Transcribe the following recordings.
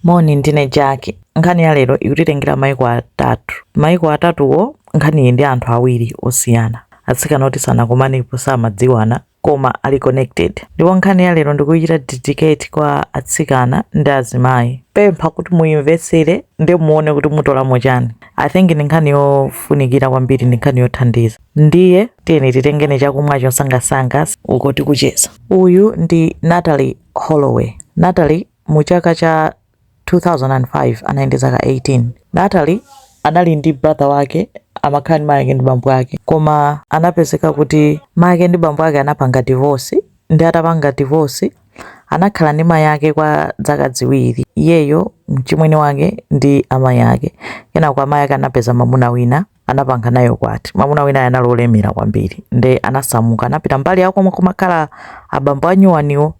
Moni ndine Jackie. Nkhani ya lero ikutitengera maiko atatu. Maiko atatuwo nkhani ndi anthu awiri osiyana. Atsikana oti sanakumanepo samadziwana koma ali connected. Ndipo nkhani ya lero ndikuyichita dedicate kwa atsikana ndi azimayi. Pempha kuti muyimvetsere ndi muone kuti mutolamo chani. I think ndi nkhani yofunikira kwambiri, ndi nkhani yothandiza. Ndiye tiyeni titengene chakumwa chosangasanga uko tikucheza. Uyu ndi Natalie Holloway. Natalie mu chaka cha 2005 anaenda zaka 18. Natalie anali ndi brother wake, amakhala ndi mayi ndi bambo ake, koma anapezeka kuti mayi ndi bambo ake anapanga divorce. Ndi atapanga divorce anakhala ndi mayi ake kwa zaka ziwiri, iyeyo mchimwene wake ndi amayi ake. Kenako amayi ake anapeza mamuna wina, anapanga nayo kwati. Mamuna wina analolemera kwambiri, ndi anasamuka anapita mbali yako kumakhala abambo anyuwaniwo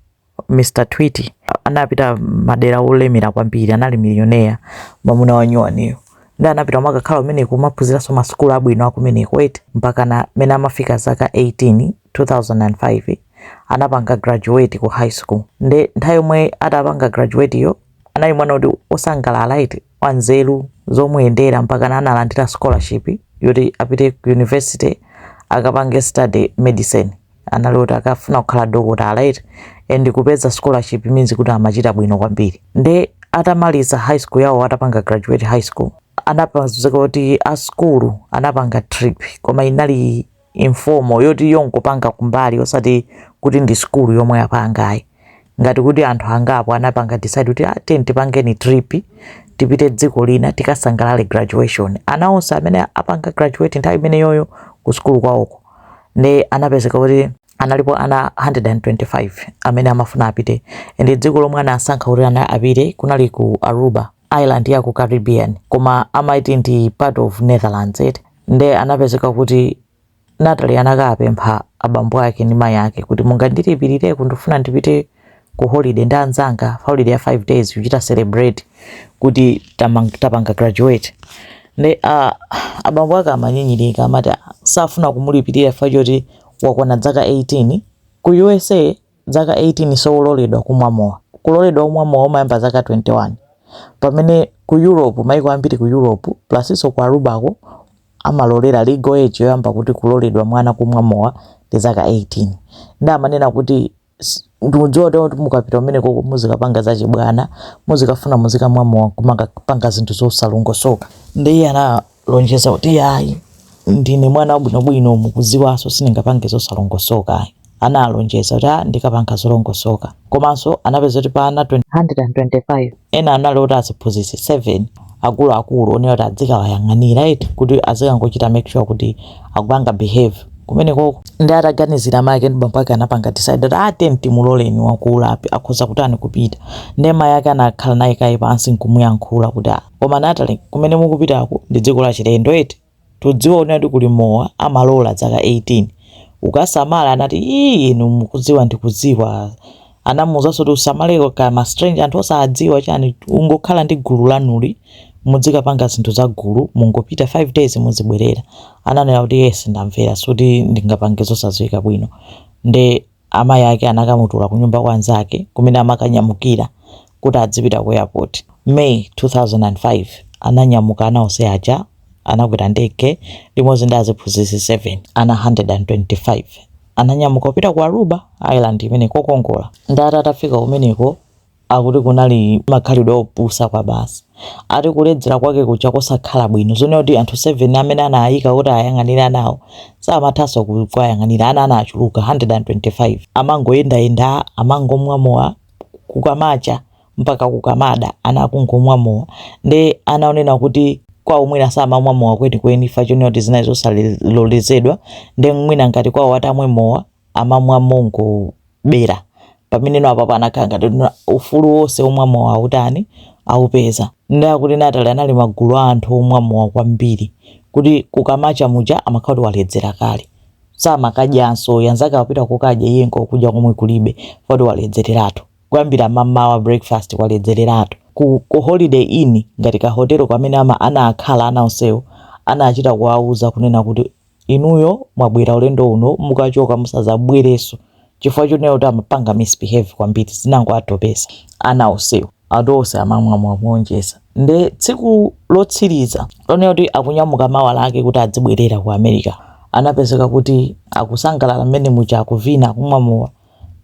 Mr. Tweety. Anapita madera olemera kwambiri, anali millionaire mamuna wanyuwaniyo. Ndi anapita makakhala umene kumaphunziranso masukulu abwino akumeneko mpaka na mene amafika zaka 18 2005 anapanga graduate ku high school. Ndi nthawi yomwe atapanga graduate yo anali mwana oti osangalala wanzeru zomuyendera mpaka na analandira scholarship yoti apite ku university akapange study medicine. Analoti akafuna kukhala dokotala and kupeza scholarship means kuti amachita bwino kwambiri. Ndi atamaliza high school yawo, atapanga graduate high school, anapezeka kuti a school anapanga trip koma inali informal yoti yonkopanga kumbali osati kuti ndi school yomwe yapangayi. Ngati kuti anthu angapo anapanga decide kuti tipangeni trip tipite dziko lina tikasangalale graduation. Ana onse amene apanga graduate nthawi imene yoyo ku school kwawoko. Ndi anapezeka kuti analipo ana 125 amene amafuna apite. Ndi dziko lomwe anasankha kuti ana apite kunali ku Aruba island ya ku Caribbean, koma amaiti ndi part of Netherlands. Ndi anapezeka kuti Natalie anakapempha abambo ake ndi mayi ake kuti mungandilipirire kundifuna ndipite ku holiday ndi anzanga, holiday ya 5 days kuchita celebrate kuti tapanga graduate. Ndi abambo ake amanyinyirika amati safuna kumulipirira fachoti wakwana zaka 18 ku USA. Zaka 18 sololedwa kumwa mowa. Kuloledwa kumwa mowa mayamba zaka 21. Pamene ku Europe, maiko ambiri ku Europe plus ku Arubako amalolera legal age yoyamba kuti kuloledwa mwana kumwa mowa ndi zaka 18. Ndi amanena kuti ndiudziwa kuti mukapita umene koko muzikapanga zachibwana, muzikafuna muzikamwa mowa kumapanga zinthu zosalongosoka. Ndi iye analonjeza kuti ayi ndine mwana wabwinobwino mukudziwanso sindingapange zosalongosoka. Analonjeza kuti ndikapanga zolongosoka. Komanso anapeza kuti pa ana 125 ena analoti aziphunzitsi 7 akuluakulu onena kuti adzikawayang'anira kuti azikangochita make sure kuti akupanga behave kumene koko. Ndi ataganizira mayi ndi bambo ake anapanga decide kuti timuloleni wakulu akhoza kutani kupita. Ndi mayi ake anakhala naye kayi pansi nkumuyankhula kuti koma Natalie kumene mukupitako ndi dziko la chilendo tudziwa unati kuli mowa amalola zaka 18. Ukasamala anati inu mukudziwa ndikudziwa. Anamuwuzanso kuti usamaleko kama stranger anthu osadziwa chani, ungokhala ndi gulu lanuli muzikapanga zinthu za gulu, mungopita 5 days muzibwerera. Ananena kuti yes ndamvera suti ndingapange zosadziwika bwino. Ndi amayi ake anakamutula ku nyumba kwa anzake kumene amakanyamukira kuti adzipita ku airport. May 2005 ananyamuka anawonse aja anakwera ndege limodzi ndi aziphunzitsi 7 ana 125 ananyamuka kupita ku Aruba island imene kokongola. Ndi atafika kumeneko akuti kunali makhalidwe opusa kwa basi. Ati kuledzera kwake kuja kosakhala bwino zonena kuti anthu 7 amene anayika kuti ayang'anira nawo samathanso kuyang'anira. Ana anachuluka 125 amangoyendayenda, amangomwa mowa kukamacha mpaka kukamada anakungomwa mowa. Ndi anaonena kuti kwa mwina samamwa mowa kwenikweni fachoni kuti zinazo zosalolezedwa. Ndi mwina ngati kwa atamwe mowa amamwa mongo bera. Pamene no apapo anakanga kuti ufulu wonse omwa mowa utani aupeza. Ndi akuti Natalie anali magulu a anthu omwa mowa kwambiri kuti kukamacha muja amakhala waledzera kale. Samakadyanso yanzake apita kukadya yengo kudya komwe kulibe foti waledzereratu. Kuyambira mamawa breakfast waledzereratu. Ku holiday inn ngati ka hotelo kwamene anakhala ana onsewo anachita kuwauza kunena kuti inuyo mwabwera ulendo uno mukachoka musazabwereso chifukwa chonena kuti amapanga misbehave kwambiri zinango atopesa ana onsewo. adose amamwa kuonjeza. Nde tsiku lotsiriza lone kuti akunyamuka mawala ake kuti adzibwerera ku America, anapezeka kuti akusangalala mmene muja akuvina kumwamowa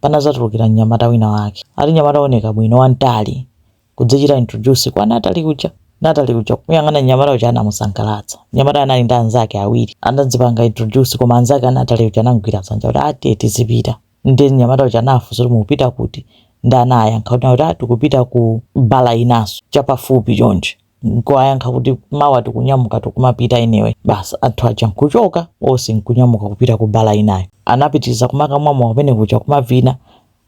panazatulukira mnyamata wina wake. Ali nyamata oneka bwino wantali kudzichita introduce kwa Natalie kuja kuyang'ana nyamata uja anamusangalatsa. Nyamata anali ndi anzake awiri anadzipanga introduce, koma anzake a Natalie uja anamugwira dzanja kuti ati tizipita. Ndi nyamata uja anafunsa kuti mupita kuti, ndi anayankha kuti tikupita ku bala inaso chapafupi chonje. Nkoyankha kuti mawa tikunyamuka tikumapita anyway. Basi anthu aja nkuchoka onse nkunyamuka kupita ku bala inayo. Anapitiriza kumakamwa pamene kuja kumavina.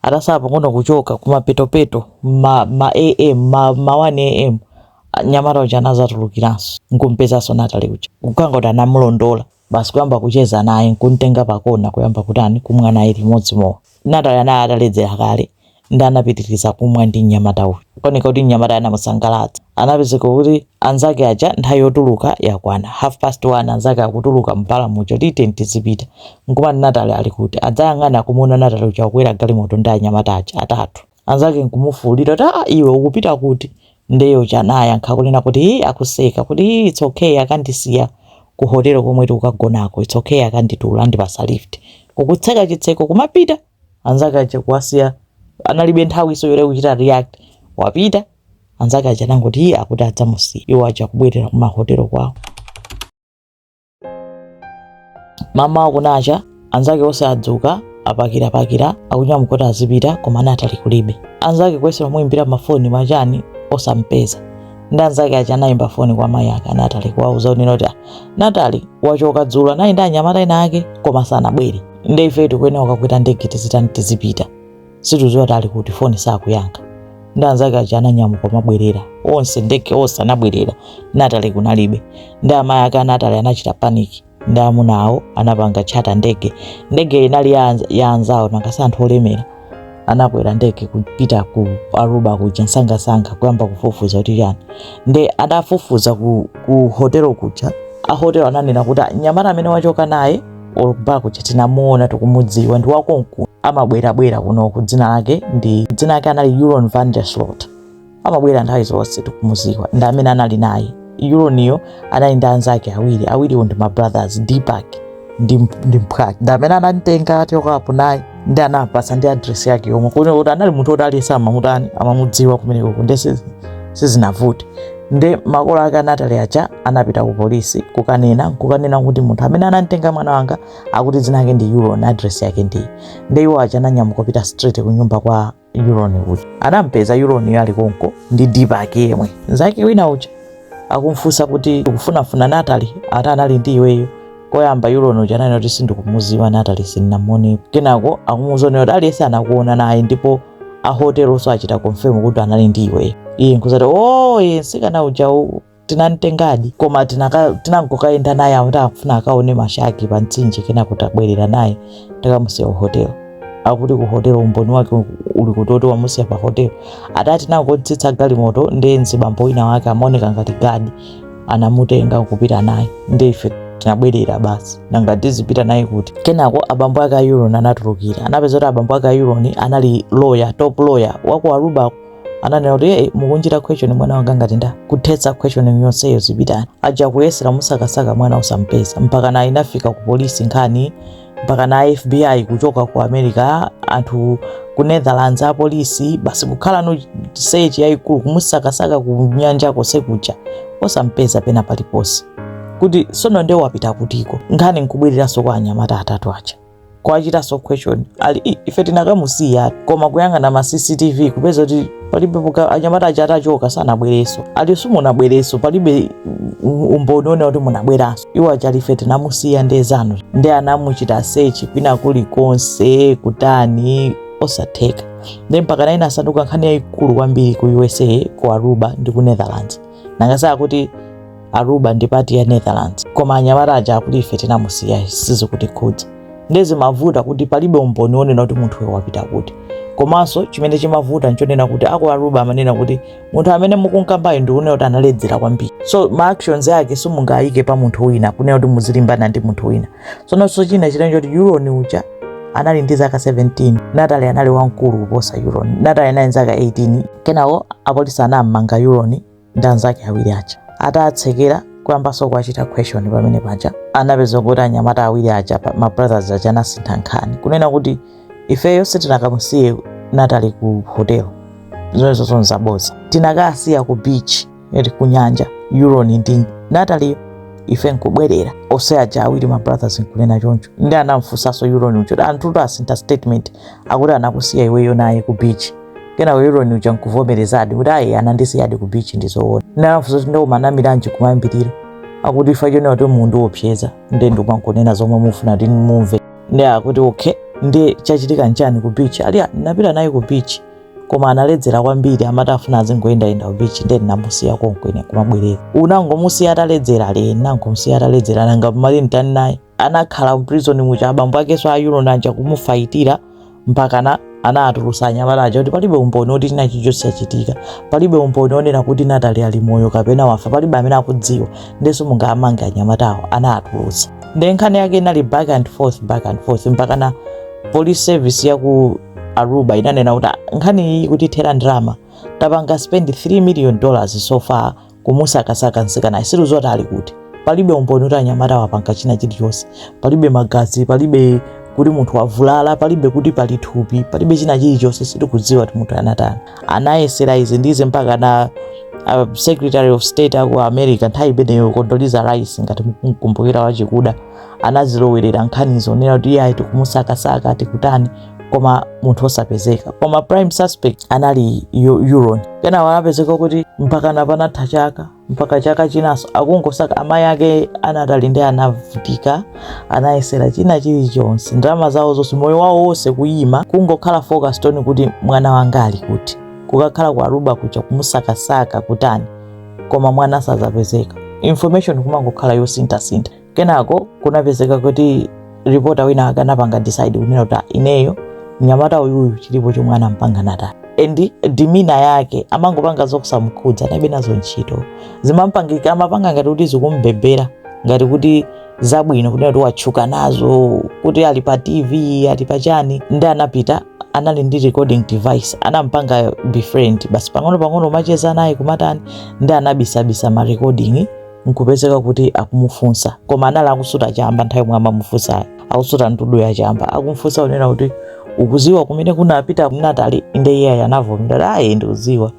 Atasala pang'ono kuchoka kumapetopeto ma 1 am nyamata uja anazatulukiranso nkumpezanso Natalie uja. Kukanga kuti anamulondola basi kuyamba kucheza naye nkuntenga pakona kuyamba kutani kumwa naye limodzi mowa. Natalie ataledzera kale ndi anapitiriza kumwa ndi nyamata uyu. Koneka kuti nyamata anamusangalatsa. Anapezeka kuti anzake aja nthawi yotuluka yakwana 1:30 anzake akutuluka mbala muja kuti tizipita. Nkuma Natalie ali kuti adzayang'ana kumuona Natalie uja akwera galimoto ndi anyamata aja atatu. Anzake nkumufuwulira kuti iwe ukupita kuti? Ndeyo chanayankha kunena kuti akuseka kuti it's okay akandisiya ku hotelo komwe tikukagonako, it's okay akanditula ndipasa lift. Kukutseka chitseko kumapita. Anzake aja kuwasiya analibe nthawi iso yore kuchita react. Wapita anzake aja nangoti akuti adzamusiya. Iwo aja kubwerera kuma hotelo kwawo. Mama akunacha anzake onse adzuka apakira akunyamuka kuti azipita, koma Natalie kulibe. Anzake kwese omwimbira mafoni machani osampeza. Ndi anzake aja anayimba foni kwa mayi ake Natalie kuwauza kuti Natalie wachoka dzulo anali ndi anyamata ena ake koma sanabwere. Ndi ife tikuyenera kukakwera ndege tizipita. Situdziwa tali kuti foni sakuyankha. Ndi anzake aja ananyamuka mabwerera onse ndege onse anabwerera, Natalie kunalibe. Ndi amayi ake Natalie anachita paniki. Ndi amunawo anapanga chata ndege inali ya anzawo nangasi anthu olemera. Anakwera ndege kupita ku Aruba kuja msangasanga kuyamba kufufuza kuti yani. Ndi adafufuza ku hotelo kuja. A hotelo ananena kuti nyamata amene wachoka naye olubaa kuja tinamuona tikumudziwa ndi wakonku. Amabwera kuno kudzina lake ndi dzina lake anali Euron van der Sloot. Amabwera nthawi zonse tikumudziwa. Ndi amene anali naye. Euroniyo anali ndi anzake awiriwo ndi ma brothers Deepak ndi Mphwake. Ndi amene anamtenga atyokapo naye ndi anapasa ndi address yake yomwe kuti anali munthu odalisa amamudziwa kumeneko ndi sizinavute. Ndi makolo ake Natalie aja anapita ku polisi kukanena kuti munthu amene anamtenga mwana wanga akuti dzina lake ndi Euron, address yake ndi iwo aja ananyamuka kupita straight ku nyumba kwa Euron kuti anampeza Euron ali konko ndi Deepak yemwe. Nzake wina uja akumfunsa kuti ukufunafuna Natalie ati anali ndi iweyo. Koyamba Euron uja ananena kuti sindikumudziwa Natalie sinamuone. Kenako akumuzonera kuti aliyese anakuona naye ndipo a hotelo so achita confirm kuti anali ndi iweyo. Iye nkuzati nsikana uja tinamtengadi koma tinangokaenda naye akuti akufuna akaone mashaki pa mtsinje kenako tabwerera naye takamusiya ku hotelo. Akuti ku hotelo umboni wake uli kuti wamusiya pa hotelo. Atati nangotsitsa galimoto ndi mzibambo wina wake amaoneka ngati gadi anamutenga kupita naye. Ndi ife tinabwerera basi nanga tizipita naye kuti. Kenako abambo ake a Euron anatulukira. Anapeza kuti abambo ake a Euron anali top lawyer waku Aruba. Ananena kuti mukunjira question mwana wanga ngati nda kuthetsa question yonseyo zipitani. Aja kuyesera musakasaka mwana usampeza mpaka na inafika ku polisi nkhani, mpaka na FBI kuchoka ku America, anthu ku Netherlands a polisi basi kukhala no search yayikulu kumusakasaka ku nyanja konse kuja osampeza pena paliponse. Kuti sono nde wapita kutiko nkhani nkubwiriranso kwa anyamata atatu aja kwachitaso question ali ife tinakamusiya koma kuyang'ana ma CCTV kupeza kuti palibe anyamata aja atachoka sanabwereso. Ali simunabwereso palibe umboni one kuti munabweranso. Iwo aja ife tinamusiya ndezano ndi anamuchita search kwina kulikonse kutani osatheka. Ndi mpaka naina asanduka nkhani yayikulu kwambiri ku USA ku Aruba ndi ku Netherlands. Nangasaka kuti Aruba ndi pati ya Netherlands koma anyamata aja kuti ife tinamusiya sizikuti khudza. Ndezi mavuta kuti palibe umboni onena kuti munthu uyo wapita kuti. Komanso chimene chimavuta nchonena kuti aku Aruba amanena kuti munthu amene mukunkambayo ndi une kuti analedzera kwambiri. So ma actions yake simungayike pa munthu wina kunena kuti muzilimbana ndi munthu wina. So china chitenjo kuti Euron uja anali ndi zaka 17 Natalie anali wamkulu kuposa Euron. Natalie anali zaka 18. Kenawo apolisi anammanga Euron ndi anzake awiri aja. Atatsekera kuyambanso kuchita question pamene paja anapeza kuti anyamata awiri aja ma brothers aja anasintha nkhani kunena kuti ifeyo sitinakamusiye Natalie ku hotel, zonse zonzaboza, tinakasiya ku beach yeti ku nyanja Euron ndi Natalie, ife nkubwerera. Ose aja awiri ma brothers nkunena choncho. Ndi anamfunsanso Euron ucho anthu asintha statement akuti anakusiya iweyo naye ku beach. Kena Euron uja nkuvomerezadi kuti ayi anandisiyadi ku beach ndizoona. Nafunsa kuti ndo manamiranji kumayambiriro akuti ifa chonena kuti munthu wopseza ndi ndikumangonena zomwe mufuna kuti mumve. Ndi akuti okay, ndi chachitika nchani ku beach? Ali napita naye ku beach koma analedzera kwambiri amati afuna azingoyenda ku beach ndi namusiya konkwene kumabwerera. Unangomusiya ataledzera le nangomusiya ataledzera nanga pamali ntani naye anakhala mu prison mucha abambo akeso a Euron anja kumufaitira mpaka anatulusa anyamata aja kuti palibe umboni kuti china chichonse chachitika, palibe umboni onena kuti Natalie ali moyo kapena wafa, palibe amene akudziwa. Ndenso mungamange anyamatawo anatulusa. Ndi nkhani yake inali back and forth mpaka na police service ya ku Aruba inanena kuti nkhani iyi kuti thera drama tapanga spend $3 million so far kumusakasaka nsikana isiru zoti ali kuti palibe umboni kuti anyamata wapanga china chilichonse, palibe magazi, palibe kuti munthu wavulala, palibe kuti pali thupi, palibe china chilichonse, sitikudziwa kuti munthu anatani. Anayesera izi ndize mpaka na Secretary of State aku America nthawi imeneyo Condoleezza Rice ngati mkumbukira wachikuda anazilowerera nkhanizo nena kuti iye tikumusakasaka tikutani koma munthu osapezeka. Koma prime suspect anali Euron. Kena wanapezeka kuti mpaka napanatha chaka mpaka chaka chinaso akungosaka amayi ake Natalie ndi anavutika, anayesera china chilichonse, ndalama zawo zonse, moyo wawo wonse kuyima kungokhala focus toni kuti mwana wanga ali kuti kukakhala ku Aruba kuja kumusakasaka kutani koma mwana sazapezeka. Information kumangokhala yosinthasintha. Kenako kunapezeka kuti reporter wina akanapanga decide kunena kuti ineyo mnyamata uyu chilipo chomwana mpanga Natalie. And demeanor yake amangopanga zokusamkhudza nabe nazo ntchito zimampangika amapanga ngati kuti zikumbebera ngati kuti zabwino kunena kuti wachuka nazo kuti ali pa TV ali pa chani. Ndi anapita anali ndi recording device anampanga befriend basi pang'ono macheza naye kumatani ndi anabisabisa ma recording nkupezeka kuti akumufunsa koma anali akusuta chamba nthawi mwa amamufunsa akusuta ntudu ya chamba akumfunsa unena kuti ukuziwa kumene kunapita Natalie inde iye anavomera ayi ndikuziwa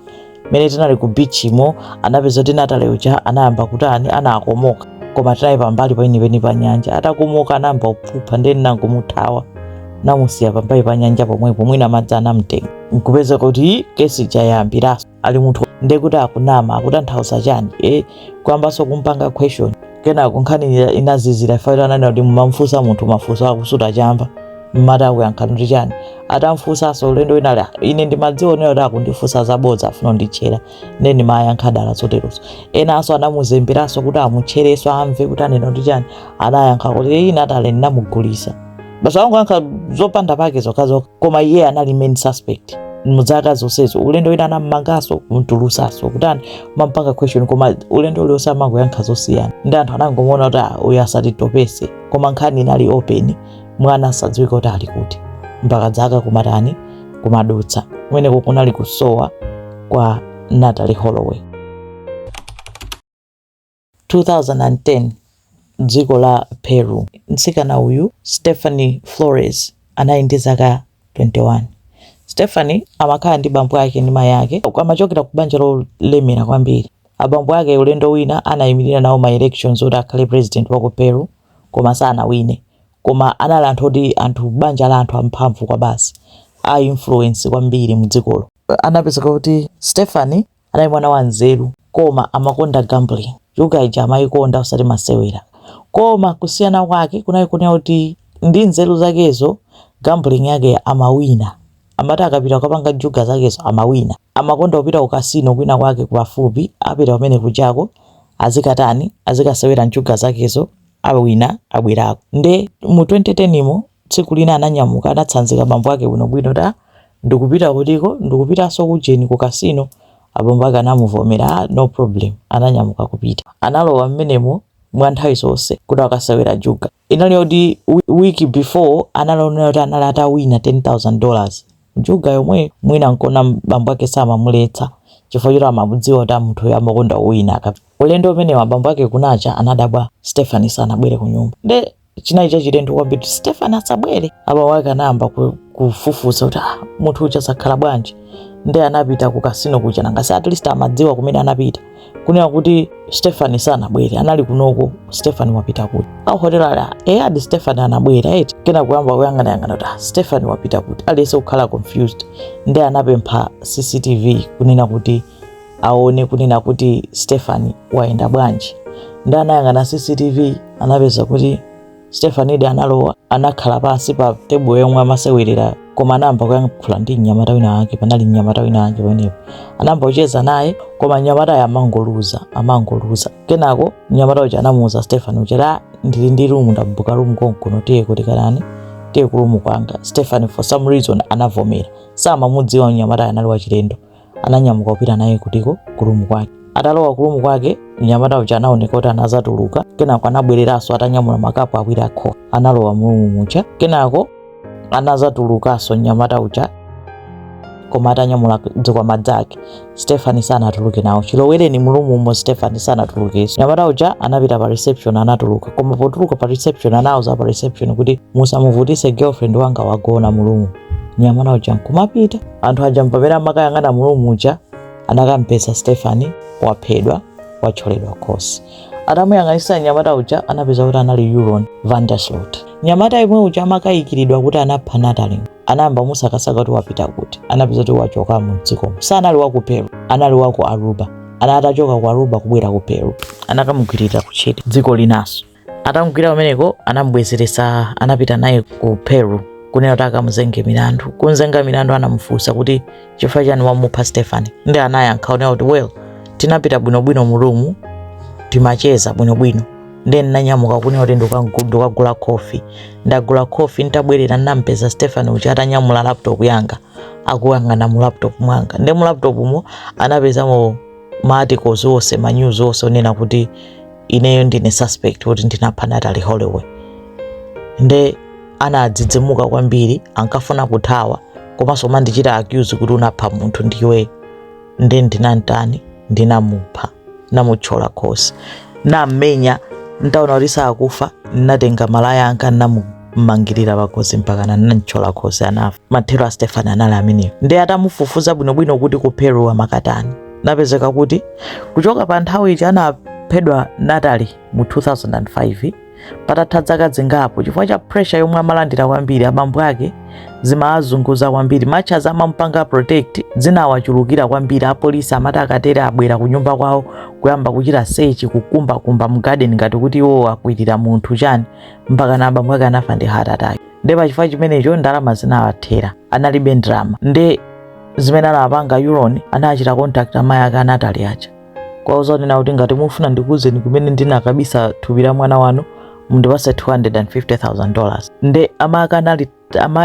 mene tinali ku beach mo anapeza kuti Natalie uja anayamba kutani anakomoka koma tinali pambali paini pa nyanja atakomoka anamba kuphupha ndi nangomuthawa namusiya pambali pa nyanja pomwepo mwina madzi anamtenga nkupeza kuti kesi chayambiraso ali munthu ndekuti akunama akutanthauza chani kwambaso kumpanga question. Kenako nkhani inazizira faida ananena kuti mumamfunsa munthu mafunso akusuta chamba mmata akuyankha kuti chani atamfunsaso ulendo inali ine ndimadziona kuti akundifunsa zabodza afuna nditchera ndeni mayankha dala zoterozo. Enaso anamuzemberaso kuti amutchereso amve kuti anena kuti chani anayankha kuti Natalie ndinamugulisa basi wangoyankha zopanda pake zokhazo koma iye anali main suspect muzaka zonsezo. Ulendo ina anammangaso kumtulusaso kutani mampanga question koma ulendo ule osamangoyankha zosiyana ndi anthu anangomona kuti uyu asatitopese koma nkhani inali open mwana sadziwika kuti ali kuti mpaka dzaka kumatani kumadutsa kumeneko kunali kusowa kwa Natalie Holloway. 2010 dziko la Peru mtsikana uyu Stephanie Flores anali ndi zaka 21. Stephanie amakhala ndi bambo yake ndi mayi yake amachokera ku banja lolemera kwambiri. Abambo yake ulendo wina anayimirira nawo ma elections oti akhale president wa ku Peru koma sanawine koma anali anthu banja la anthu amphamvu kwa basi a influence kwambiri mu dzikolo. Anapezeka kuti Stephanie anali mwana wa nzeru koma amakonda gambling yuga ija amayikonda usati masewera koma kusiyana kwake kunali kunena kuti ndi nzeru zakezo gambling yake amawina amati akapita kupanga juga zakezo amawina. Amakonda kupita ku casino kwina kwake kupafupi apita pamene kujako azikatani azikasewera njuga zakezo awina abwerako. Nde mu 2010 imo tsiku lina ananyamuka anatsanzika bambo yake bwinobwino ta ndikupita kutiko ndikupitaso kujeni ku casino. Abambo ake anamuvomera no problem ananyamuka kupita. Analowa mmenemo mwa nthawi zonse kuti akasewera juga. Inali yoti wiki before analonera kuti anali atawina $10,000 juga yomwe mwina nkona bambo ake samamuletsa chifukwa choti amamudziwa kuti munthu amakonda uwina. Ulendo umene wa bambo ake kunacha anadabwa Stephanie sanabwere ku nyumba. Nde chinayi chachilendo kwambiri Stephanie asabwere. Abambo ake anayamba kufufuza kuti munthu uja sakhala bwanji. Nde anapita ku kasino kuja nangasi at least amadziwa kumene anapita. Kunena kuti Stephanie sanabwere, anali kunoko Stephanie wapita kuti. Ahotelala adi Stephanie anabwera eti. Kena kuyamba kuyang'ana kuti Stephanie wapita kuti. Alese kukhala confused. Nde anapempha CCTV kunena kuti aone kunena kuti Stephanie waenda bwanji. Nde anayang'ana CCTV anapeza kuti Stephanie analowa anakhala pansi pa table yomwe amasewerera koma anamba kuyankhula ndi mnyamata wina wake. Panali mnyamata wina wake pamenepo anamba kucheza naye koma mnyamata amangoluza. Kenako mnyamata uja anamuuza Stephanie uja ndili ndi room ndabuka room konkuno tiye kuti kanani tiye ku room kwanga. Stephanie for some reason anavomera, samamudziwa mnyamata anali wachilendo. Ananyamuka kupita naye kutiko ku room kwake. Atalowa ku room kwake mnyamata uja anaoneka kuti anazatuluka. Kenako anabwereranso atanyamula makapu awiri akho analowa mu room muja. Kenako anazatulukanso mnyamata uja koma atanyamula dzikwa madzake. Stephanie sanatuluke nawo chilowereni mu room umo. Stephanie sanatulukenso. Mnyamata uja anapita pa reception anatuluka koma potuluka pa reception anauza pa reception kuti musamuvutise girlfriend wanga wagona mu room. Mnyamata uja nkumapita. Anthu aja mpamene amakayang'ana mu room uja anakampeza Stephanie waphedwa wacholedwa khosi. Atamuyang'anisa mnyamata uja anapeza kuti anali Euron Vandersloot. Mnyamata imwe uja amakayikiridwa kuti anapha Natalie. Anayamba musakasaka kuti wapita kuti. Anapeza kuti wachoka mu dziko. Sanali wa ku Peru, anali wa ku Aruba. Atachoka ku Aruba kubwera ku Peru. Anakamugwirira ku Chile dziko linaso. Atamugwira kumeneko anamubwezeresa, anapita naye ku Peru kunena kuti akamuzenge milandu. Kunzenga milandu anamufunsa kuti chifukwa chani wamupha Stephanie. Ndi anayankha kunena kuti well tinapita bwinobwino mu room timacheza bwinobwino. Then nanyamuka kunena kuti ndikagula coffee. Ndagula coffee ntabwerera nampeza Stephanie uja atanyamula laptop yanga akuyang'ana mu laptop mwanga. Nde mu laptop mo anapezamo ma articles onse, ma news onse onena kuti ineyo ndine suspect kuti ndinapha Natalie Holloway. Nde anadzidzimuka kwambiri ankafuna kuthawa komanso mandichita accuse kuti unapha munthu ndiwe. Nde ndinantani ndinamupha namuchola khosi namenya. Ntaona kuti sakufa natenga malaya anga namumangirira pakosi mpaka nanchola khosi anafa. Mathero a Stephanie anali ameneyo. Nde atamufufuza bwinobwino kuti ku Peru amakatani napezeka kuti kuchoka pa nthawi ija anaphedwa Natalie mu 2005 patatha zaka zingapo chifukwa cha pressure yomwe amalandira kwambiri. Abambo ake zimaazunguza kwambiri, matches amampanga protect zinawachulukira kwambiri. Apolisi amati akatera abwera ku nyumba kwawo kuyamba kuchita search kukumba mu garden ngati kuti iwo akwirira munthu chani mpaka na abambo ake anafa ndi heart attack. Nde pachifukwa chimenecho ndalama zinawathera, analibe ndalama. Nde zimene anapanga Euron anachita contact amayi ake Natalie aja kwauza nena kuti ngati mufuna ndikuzeni kumene ndinakabisa thupi la mwana wanu mundipase $250,000. Nde amayi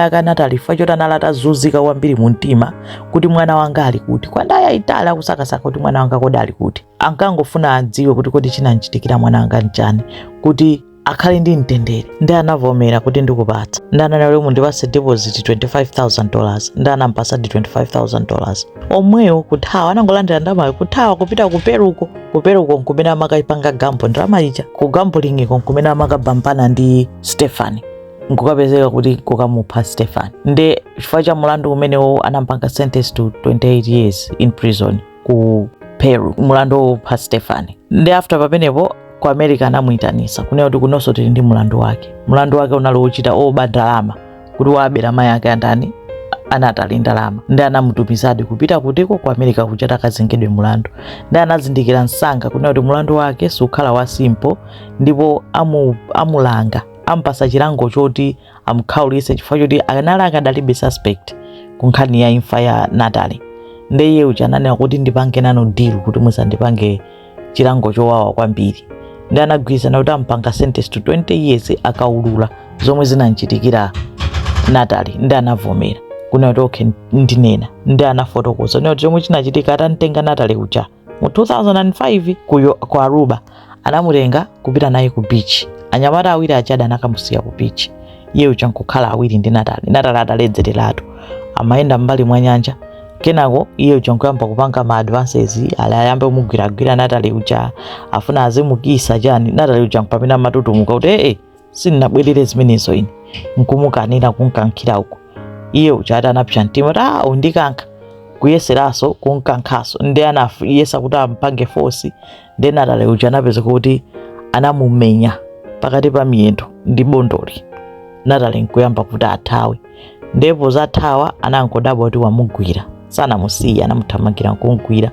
ake Natalie fachota analata zuzika kwambiri mu mtima kuti mwana wanga ali kuti. Kwandaya itala kusakasaka kuti mwana wanga kodi ali kuti. Ankangofuna adziwe kuti kodi chinanchitikira mwana wanga nchani kuti akhale ndi mtendere. Nde anavomera kuti ndikupatsa. Nde ananena kuti mundipase deposit $25,000. Nde anampasa $25,000. Omweyo kuthawa anangolandira ndalamayo kuthawa kupita ku Peruko. Ku Peruko nkumene amakayipanga gambo ndalama ija. Ku gambling nkumene amakabambana ndi Stephanie. Nkukapezeka kuti kukamupha Stephanie. Nde chifukwa cha mulandu umenewo anampanga sentence to 28 years in prison ku Peru. Mulandu wopha Stephanie. Nde after pamenepo ku America anamuitanisa kunena kuti kunonso tili ndi mulandu wake. Mulandu wake unali wochita oba ndalama kuti wabera mayi ake andani Natalie ndalama. Nde anamutumizadi kupita kutiko ku America kuchata kazengedwe mulandu. Nde anazindikira msanga kunena kuti mulandu wake sukhala wa simple ndipo amulanga ampasa chilango choti amukhaulise chifukwa choti analanga adalibe suspect ku nkhani ya imfa ya Natalie. Nde iye uja ananena kuti ndipange nanu deal kuti musandipange chilango chowawa kwambiri. Nde anagwirizana kuti ampanga sentence to 20 years akaulula zomwe zinanchitikira Natalie. Nde anavomera kunena kuti okay ndinena. Nde anafotokoza kuti zomwe chinachitika atantenga Natalie uja mu 2005 ku Aruba anamutenga kupita naye ku beach. Anyamata awiri achada anakamusiya ku beach. Iye uja nkukhala awiri ndi Natalie adaledzereratu amayenda mbali mwa nyanja. Kenako iye uja nkuyamba kupanga ma advances ayambe kumugwiragwira Natalie uja afuna azimukisa chani. Natalie uja nkupamina matutumuka kuti sininabwerere zimenezo ine nkumukanira kunkankhira uko. Iye uja atanapsha mtima undikanka kuyeseraso kunkankhaso ndi anafiyesa kuti ampange force. Then Natalie uja anapeza kuti anamumenya pakati pa miyendo ndi bondoli. Natalie nkuyamba kuti athawe, ndipo zathawa anangodabwa kuti wamugwira sanamusiya, anamuthamangira nkugwira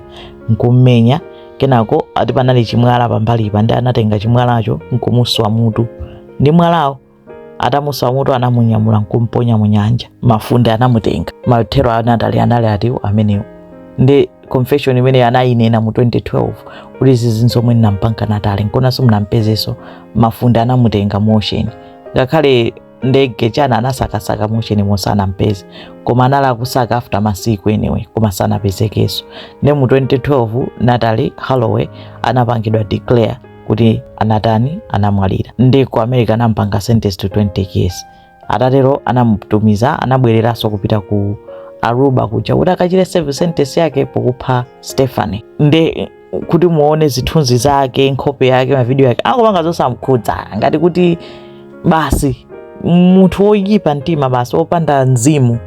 nkummenya. Kenako ati panali chimwala pambali pa ndi anatenga chimwalacho nkumuswa mutu ndi mwalawo. Atamuswa mutu anamunyamula nkumponya mu nyanja. Mafunde anamutenga. Mathero a Natalie anali atiwo amenewo. Ndi confession imene anayinena mu 2012 kuti izi zomwe nampanga Natalie nkonaso mnampezeso. Mafunde anamutenga mu ocean. Ngakhale ndege chana anasakasaka mu ocean mosana mpeze, koma anala kusaka after masiku anyway koma sanapezekeso. Ne mu 2012 Natalie Holloway anapangidwa declare kuti anamwalira. Ndi ku America anampanga sentence to 20 years. Atatero anamutumiza anabwereraso kupita ku Aruba kuja kuti akachire serve sentence yake pokupha Stephanie. Ndi kuti muone zithunzi zake, nkhope yake, ma video yake akupanga zosamkhudza ngati kuti basi munthu woyipa mtima basi opanda mzimu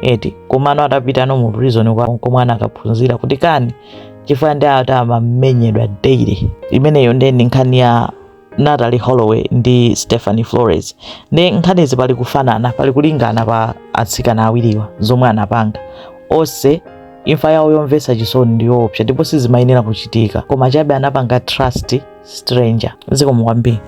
eti. Komano atapita no mu prison komwe anakaphunzira kuti kani chifukwa ndi amamenyedwa daily. Imeneyo ndi nkhani ya Natalie Holloway ndi Stephanie Flores. Ndi nkhanizi pali kufanana, pali kulingana pa atsikana awiriwa zomwe anapanga. Onse imfa yawo yomvetsa chisoni ndi yoopsa ndipo sizimayenera kuchitika, koma chabe anapanga trust stranger. Zikomo kwambiri.